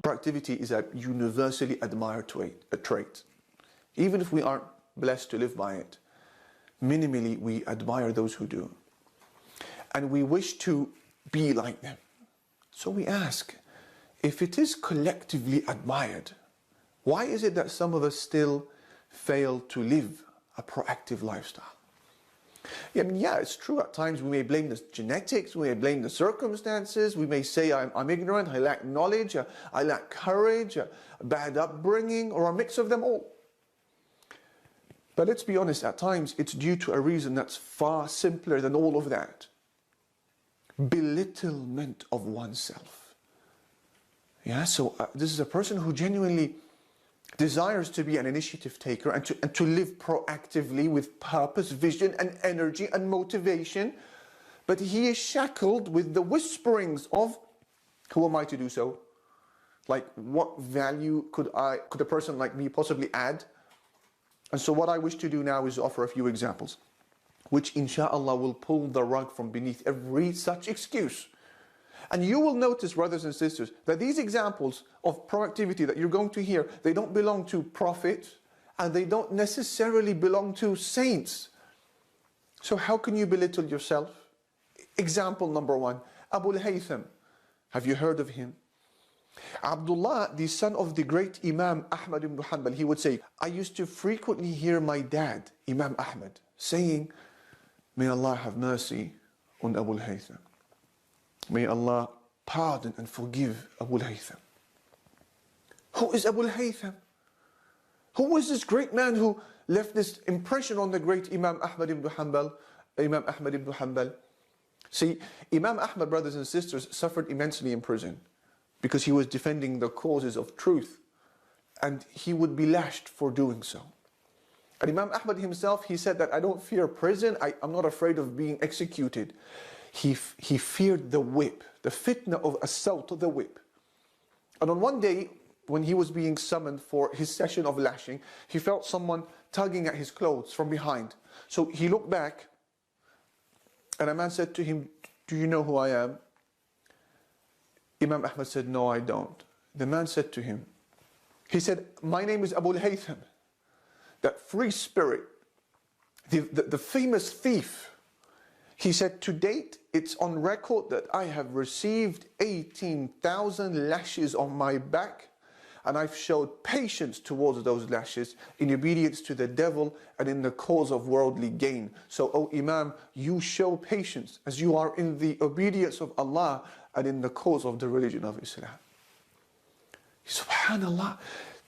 Proactivity is a universally admired trait. Even if we aren't blessed to live by it, minimally we admire those who do. And we wish to be like them. So we ask, if it is collectively admired, why is it that some of us still fail to live a proactive lifestyle? Yeah, it's true, at times we may blame the genetics, we may blame the circumstances, we may say I'm ignorant, I lack knowledge, I lack courage, bad upbringing, or a mix of them all. But let's be honest, at times it's due to a reason that's far simpler than all of that. Belittlement of oneself. Yeah, so this is a person who genuinely desires to be an initiative taker and to live proactively with purpose, vision and energy and motivation, but he is shackled with the whisperings of, who am I to do so? Like, what value could a person like me possibly add? And so what I wish to do now is offer a few examples, which inshallah will pull the rug from beneath every such excuse. And you will notice, brothers and sisters, that these examples of proactivity that you're going to hear, they don't belong to prophets and they don't necessarily belong to saints. So how can you belittle yourself? Example number one, Abu al-Haytham. Have you heard of him? Abdullah, the son of the great Imam Ahmad ibn Hanbal, he would say, I used to frequently hear my dad, Imam Ahmad, saying, may Allah have mercy on Abu al-Haytham. May Allah pardon and forgive Abu al-Haytham. Who is Abu al-Haytham? Who was this great man who left this impression on the great Imam Ahmad ibn Hanbal? See, Imam Ahmad, brothers and sisters, suffered immensely in prison because he was defending the causes of truth, and he would be lashed for doing so. And Imam Ahmad himself, he said that I don't fear prison, I'm not afraid of being executed. He feared the whip, the fitna of as-sawt, the whip. And on one day, when he was being summoned for his session of lashing, he felt someone tugging at his clothes from behind. So he looked back, and a man said to him, do you know who I am? Imam Ahmad said, no, I don't. The man said to him, he said, my name is Abu al-Haytham, that free spirit, the famous thief. He said, to date, it's on record that I have received 18,000 lashes on my back, and I've showed patience towards those lashes in obedience to the devil and in the cause of worldly gain. So, O Imam, you show patience as you are in the obedience of Allah and in the cause of the religion of Islam. Subhanallah.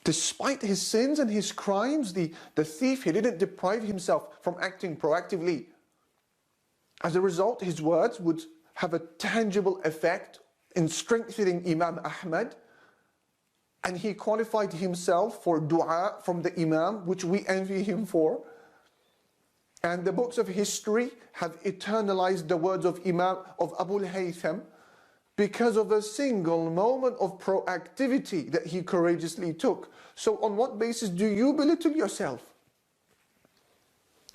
Despite his sins and his crimes, the thief, he didn't deprive himself from acting proactively. As a result, his words would have a tangible effect in strengthening Imam Ahmad, and he qualified himself for dua from the Imam, which we envy him for. And the books of history have eternalized the words of Abu al-Haytham because of a single moment of proactivity that he courageously took. So on what basis do you belittle yourself?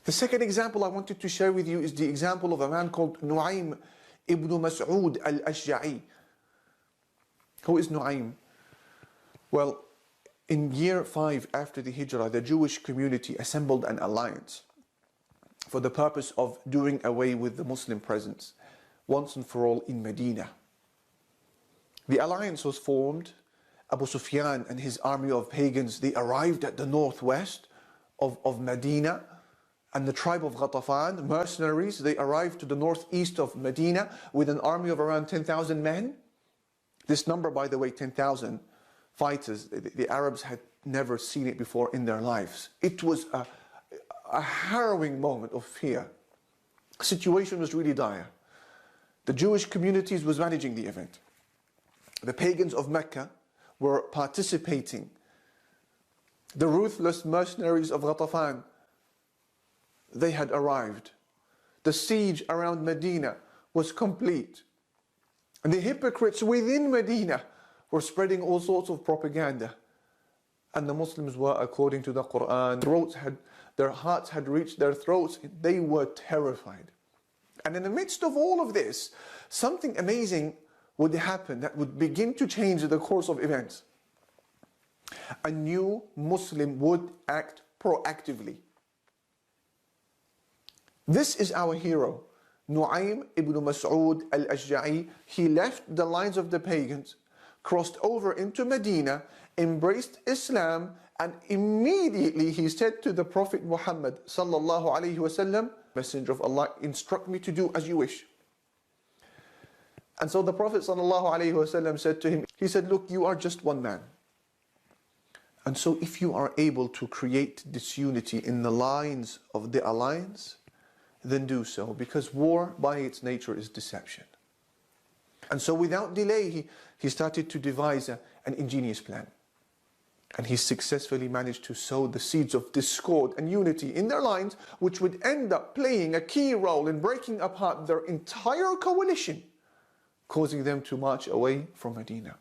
The second example I wanted to share with you is the example of a man called Nu'aym ibn Mas'ud al-Ashja'i. Who is Nu'aym? Well, in year 5 after the Hijrah, the Jewish community assembled an alliance for the purpose of doing away with the Muslim presence once and for all in Medina. The alliance was formed. Abu Sufyan and his army of pagans, they arrived at the northwest of Medina, and the tribe of Ghatafan, mercenaries, they arrived to the northeast of Medina with an army of around 10,000 men. This number, by the way, 10,000 fighters, the Arabs had never seen it before in their lives. It was a harrowing moment of fear. The situation was really dire. The Jewish communities was managing the event. The pagans of Mecca were participating. The ruthless mercenaries of Ghatafan, they had arrived. The siege around Medina was complete. And the hypocrites within Medina were spreading all sorts of propaganda. And the Muslims were, according to the Quran, their hearts had reached their throats. They were terrified. And in the midst of all of this, something amazing would happen that would begin to change the course of events. a new Muslim would act proactively. This is our hero, Nu'aym ibn Mas'ud al-Ashja'i. He left the lines of the pagans, crossed over into Medina, embraced Islam, and immediately he said to the Prophet Muhammad sallallahu alaihi wasallam, Messenger of Allah, instruct me to do as you wish. And so the Prophet sallallahu alaihi wasallam said to him, he said, look, you are just one man. And so if you are able to create disunity in the lines of the alliance, then do so, because war by its nature is deception. And so without delay, he started to devise an ingenious plan. And he successfully managed to sow the seeds of discord and unity in their lines, which would end up playing a key role in breaking apart their entire coalition, causing them to march away from Medina.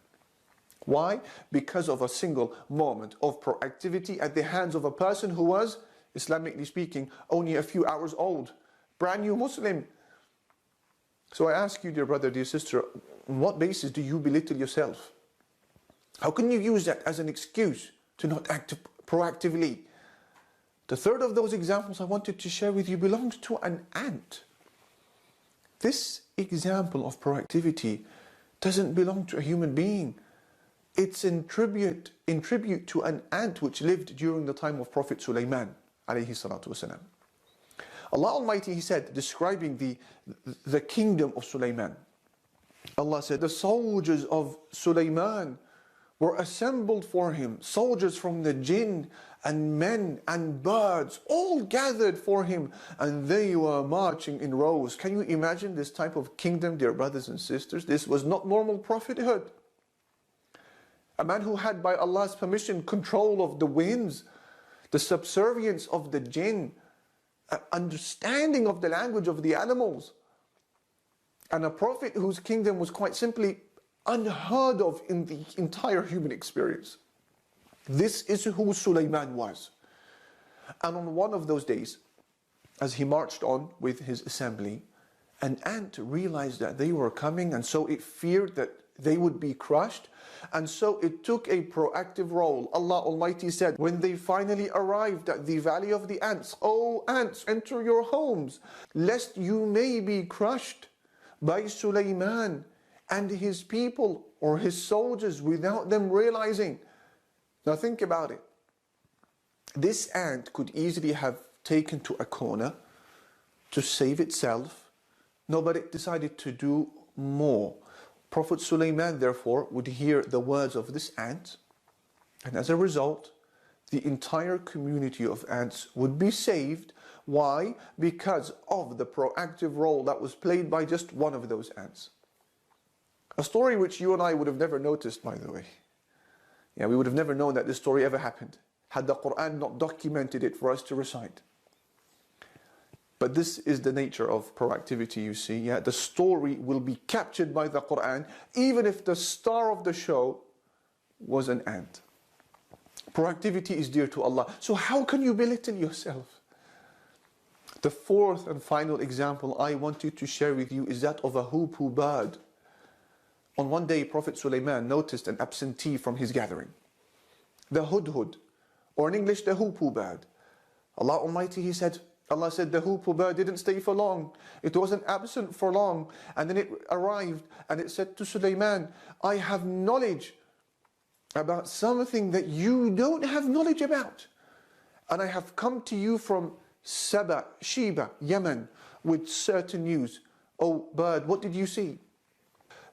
Why? Because of a single moment of proactivity at the hands of a person who was, Islamically speaking, only a few hours old, brand new Muslim. So I ask you, dear brother, dear sister, on what basis do you belittle yourself? How can you use that as an excuse to not act proactively? The third of those examples I wanted to share with you belongs to an ant. This example of proactivity doesn't belong to a human being. It's in tribute to an ant which lived during the time of Prophet Sulaiman alayhi salatu wasalam. Allah Almighty, He said, describing the kingdom of Sulaiman, Allah said, the soldiers of Sulaiman were assembled for him, soldiers from the jinn and men and birds, all gathered for him, and they were marching in rows. Can you imagine this type of kingdom, dear brothers and sisters? This was not normal prophethood. A man who had, by Allah's permission, control of the winds, the subservience of the jinn, understanding of the language of the animals, and a prophet whose kingdom was quite simply unheard of in the entire human experience. This is who Sulaiman was. And on one of those days, as he marched on with his assembly, an ant realized that they were coming, and so it feared that they would be crushed, and so it took a proactive role. Allah Almighty said, when they finally arrived at the valley of the ants, "O ants, enter your homes, lest you may be crushed by Sulaiman and his people or his soldiers without them realizing." Now think about it. This ant could easily have taken to a corner to save itself. No, but it decided to do more. Prophet Sulaiman therefore would hear the words of this ant, and as a result, the entire community of ants would be saved. Why? Because of the proactive role that was played by just one of those ants. A story which you and I would have never noticed, by the way. Yeah, we would have never known that this story ever happened had the Quran not documented it for us to recite. But this is the nature of proactivity, you see. Yeah, the story will be captured by the Quran, even if the star of the show was an ant. Proactivity is dear to Allah. So how can you belittle yourself? The fourth and final example I wanted to share with you is that of a hoopoe bird. On one day, Prophet Sulaiman noticed an absentee from his gathering. The hudhud, or in English, the hoopoe bird. Allah Almighty, Allah said the hoopoe bird didn't stay for long. It wasn't absent for long. And then it arrived and it said to Sulaiman, "I have knowledge about something that you don't have knowledge about. And I have come to you from Saba, Sheba, Yemen, with certain news." "Oh bird, what did you see?"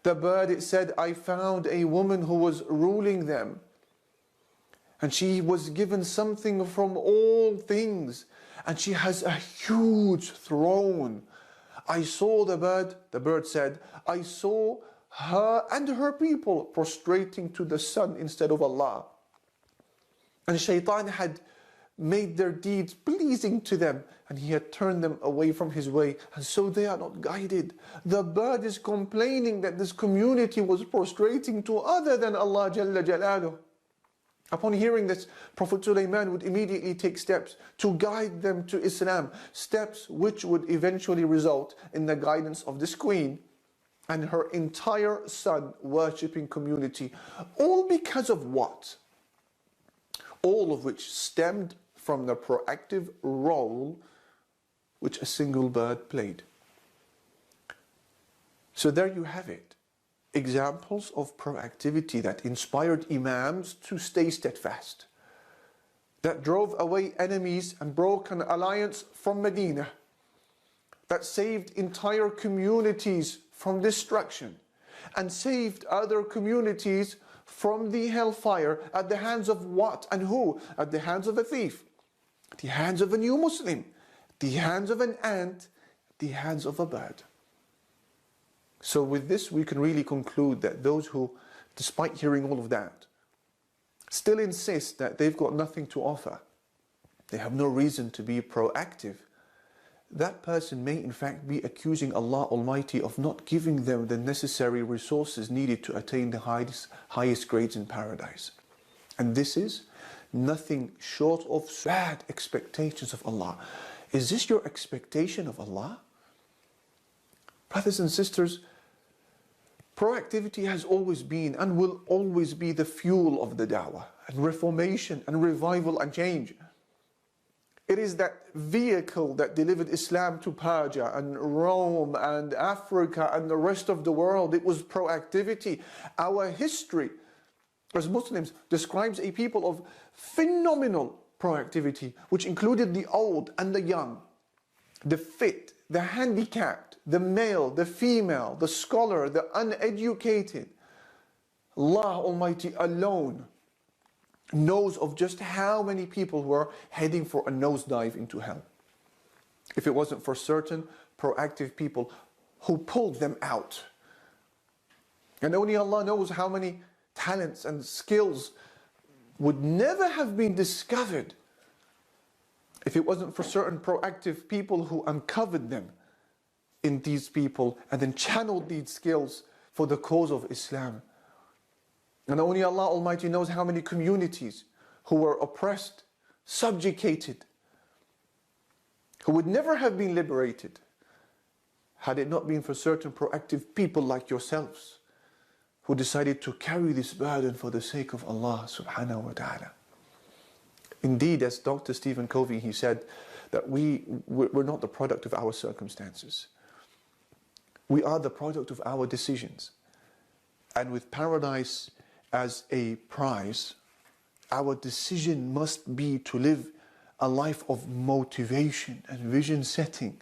The bird, it said, "I found a woman who was ruling them. And she was given something from all things. And she has a huge throne. I saw the bird said, "I saw her and her people prostrating to the sun instead of Allah. And Shaitan had made their deeds pleasing to them, and he had turned them away from his way, and so they are not guided." The bird is complaining that this community was prostrating to other than Allah Jalla Jalaluh. Upon hearing this, Prophet Sulaiman would immediately take steps to guide them to Islam, steps which would eventually result in the guidance of this queen and her entire sun worshipping community. All because of what? all of which stemmed from the proactive role which a single bird played. So there you have it. Examples of proactivity that inspired Imams to stay steadfast, that drove away enemies and broke an alliance from Medina, that saved entire communities from destruction and saved other communities from the hellfire at the hands of what and who? At the hands of a thief, at the hands of a new Muslim, at the hands of an ant, at the hands of a bird. So with this we can really conclude that those who, despite hearing all of that, still insist that they've got nothing to offer, they have no reason to be proactive, that person may in fact be accusing Allah Almighty of not giving them the necessary resources needed to attain the highest grades in paradise. And this is nothing short of bad expectations of Allah. Is this your expectation of Allah? Brothers and sisters, proactivity has always been and will always be the fuel of the Dawa and reformation and revival and change. It is that vehicle that delivered Islam to Persia and Rome and Africa and the rest of the world. It was proactivity. Our history as Muslims describes a people of phenomenal proactivity, which included the old and the young, the fit, the handicapped, the male, the female, the scholar, the uneducated. Allah Almighty alone knows of just how many people were heading for a nosedive into hell, if it wasn't for certain proactive people who pulled them out. And only Allah knows how many talents and skills would never have been discovered if it wasn't for certain proactive people who uncovered them in these people and then channeled these skills for the cause of Islam. And only Allah Almighty knows how many communities who were oppressed, subjugated, who would never have been liberated had it not been for certain proactive people like yourselves who decided to carry this burden for the sake of Allah subhanahu wa ta'ala. Indeed, as Dr. Stephen Covey, he said that we're not the product of our circumstances. We are the product of our decisions. And with paradise as a prize, our decision must be to live a life of motivation and vision setting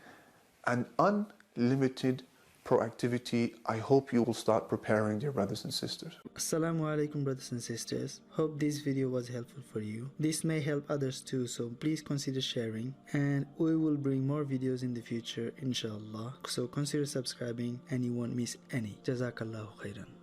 and unlimited proactivity. I hope you will start preparing, dear brothers and sisters. Assalamu alaikum, brothers and sisters. Hope this video was helpful for you. This may help others too, so please consider sharing, and we will bring more videos in the future, inshallah. So consider subscribing and you won't miss any. Jazakallahu khairan.